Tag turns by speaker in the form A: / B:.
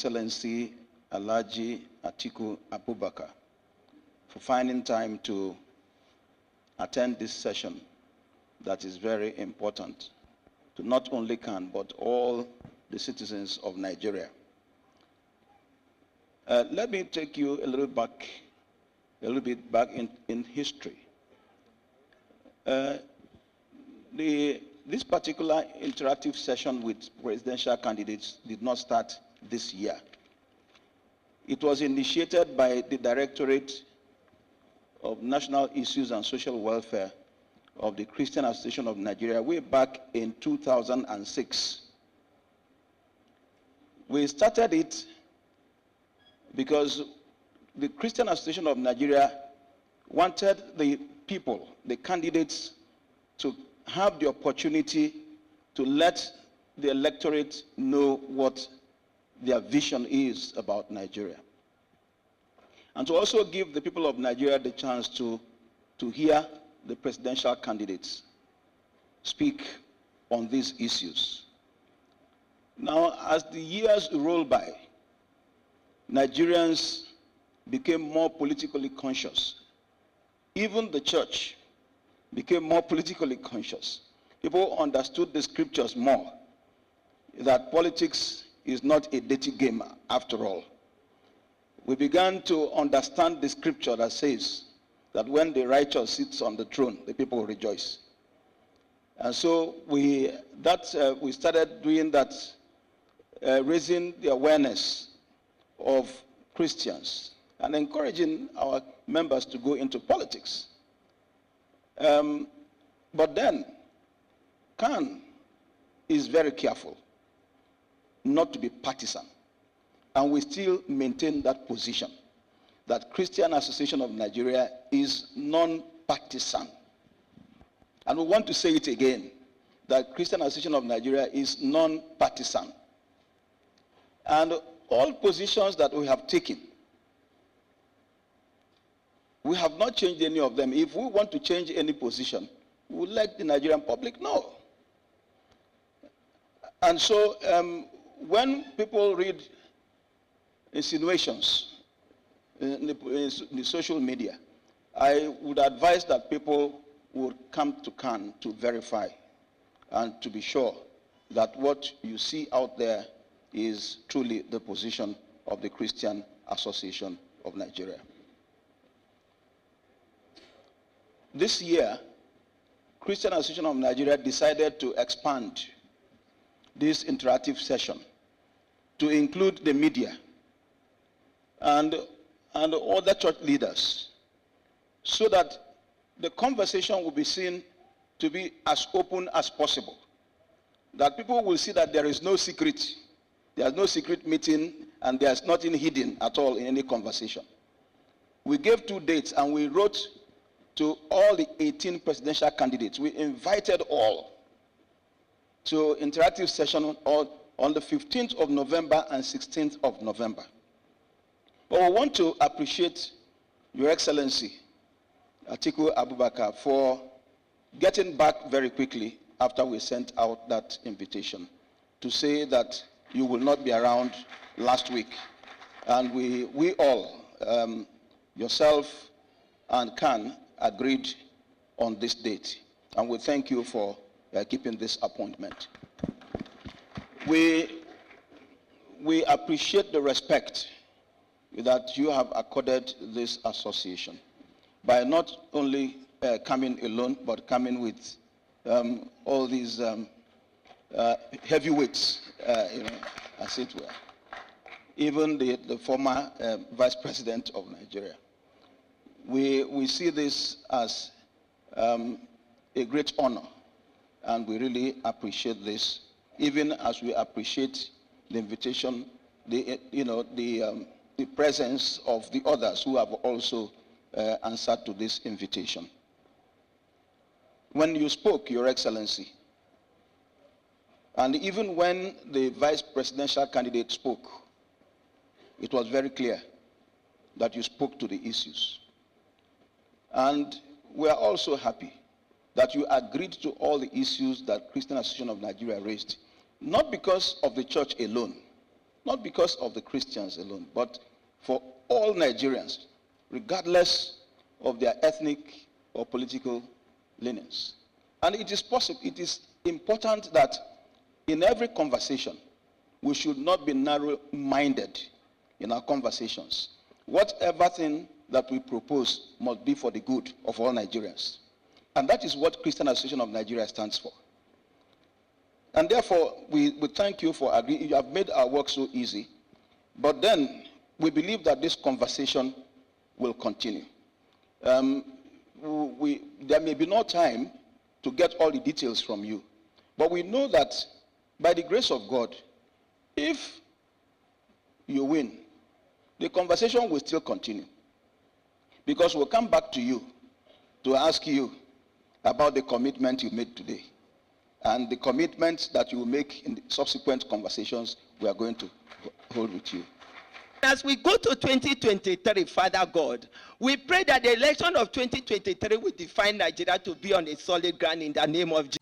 A: Excellency Alhaji Atiku Abubakar for finding time to attend this session that is very important to not only CAN but all the citizens of Nigeria. Let me take you a little bit back in history. This particular interactive session with presidential candidates did not start this year. It was initiated by the Directorate of National Issues and Social Welfare of the Christian Association of Nigeria way back in 2006. We started it because the Christian Association of Nigeria wanted the people, the candidates, to have the opportunity to let the electorate know what their vision is about Nigeria. And to also give the people of Nigeria the chance to hear the presidential candidates speak on these issues. Now, as the years roll by, Nigerians became more politically conscious. Even the church became more politically conscious. People understood the scriptures more, that politics is not a dirty game after all. We began to understand the scripture that says that when the righteous sits on the throne, the people rejoice. And so we started doing that, raising the awareness of Christians and encouraging our members to go into politics. But then, CAN is very careful not to be partisan. And we still maintain that position, that Christian Association of Nigeria is non-partisan. And we want to say it again, that Christian Association of Nigeria is non-partisan. And all positions that we have taken, we have not changed any of them. If we want to change any position, we would let the Nigerian public know. And so when people read insinuations in the social media, I would advise that people would come to CAN to verify and to be sure that what you see out there is truly the position of the Christian Association of Nigeria. This year, Christian Association of Nigeria decided to expand this interactive session to include the media and other church leaders, so that the conversation will be seen to be as open as possible. That people will see that there is no secret, there's no secret meeting, and there's nothing hidden at all in any conversation. We gave 2 dates and we wrote to all the 18 presidential candidates. We invited all to interactive session on the 15th of November and 16th of November. But we want to appreciate Your Excellency, Atiku Abubakar, for getting back very quickly after we sent out that invitation to say that you will not be around last week. And we all, yourself and CAN, agreed on this date. And we thank you for keeping this appointment. We appreciate the respect that you have accorded this association by not only coming alone, but coming with all these heavyweights, as it were. Even the former Vice President of Nigeria. We see this as a great honor, and we really appreciate this, even as we appreciate the invitation, the presence of the others who have also answered to this invitation. When you spoke, Your Excellency, and even when the vice presidential candidate spoke, it was very clear that you spoke to the issues. And we are also happy that you agreed to all the issues that Christian Association of Nigeria raised, not because of the church alone, not because of the Christians alone, but for all Nigerians, regardless of their ethnic or political leanings. And it is possible, it is important that in every conversation, we should not be narrow-minded in our conversations. Whatever thing that we propose must be for the good of all Nigerians. And that is what Christian Association of Nigeria stands for. And therefore, we thank you for agreeing. You have made our work so easy. But then, we believe that this conversation will continue. There may be no time to get all the details from you. But we know that by the grace of God, if you win, the conversation will still continue. Because we'll come back to you to ask you about the commitment you made today. And the commitments that you will make in the subsequent conversations we are going to hold with you.
B: As we go to 2023, Father God, we pray that the election of 2023 will define Nigeria to be on a solid ground in the name of Jesus.